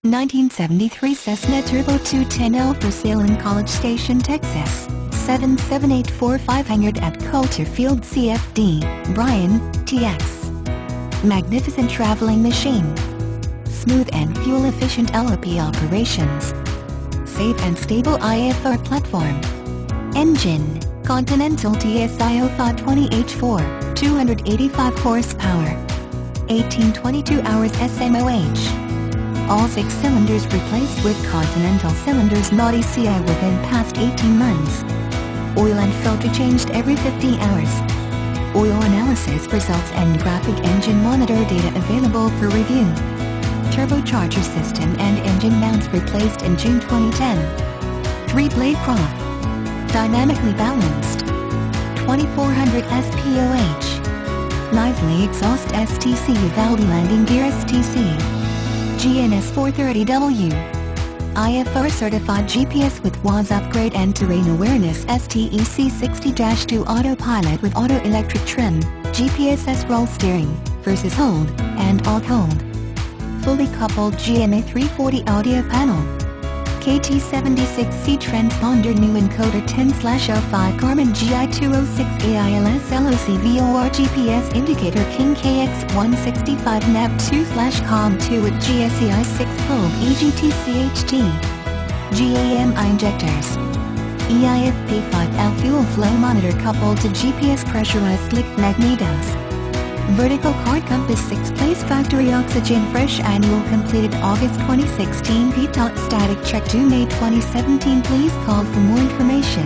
1973 Cessna Turbo 210L for sale in College Station, Texas. 77845 Hangared at Coulter Fld CFD, Bryan, TX. Magnificent traveling machine. Smooth and fuel-efficient LP operations. Safe and stable IFR platform. Engine, Continental TSIO-520-H4, 285 horsepower. 1822 hours SMOH. All 6 cylinders replaced with Continental Cylinders not ECI within past 18 months. Oil and filter changed every 50 hours. Oil analysis results and graphic engine monitor data available for review. Turbocharger system and engine mounts replaced in June 2010. 3-blade prop. Dynamically balanced. 2400 SPOH. Knisely exhaust STC.Uvalde landing gear STC. GNS430W. IFR-Certified GPS with WAAS upgrade and terrain Awareness.S-TEC 60-2 Autopilot with auto electric trim, GPS roll steering, versus hold, and alt hold. Fully coupled GMA-340 Audio Panel. KT76C Transponder new encoder 10/05 Garmin GI206A ILS LOCVOR GPS Indicator.King KX-165 Nav2/COM2 with GSEI 6-probe EGT-CHT. GAMI injectors. EIFP5L fuel flow monitor coupled to GPS Pressurized Slick magnetos. Vertical card compass 6-place factory Oxygen.Fresh annual completed August 2016 P-Tot static check due May 2017. Please call for more information.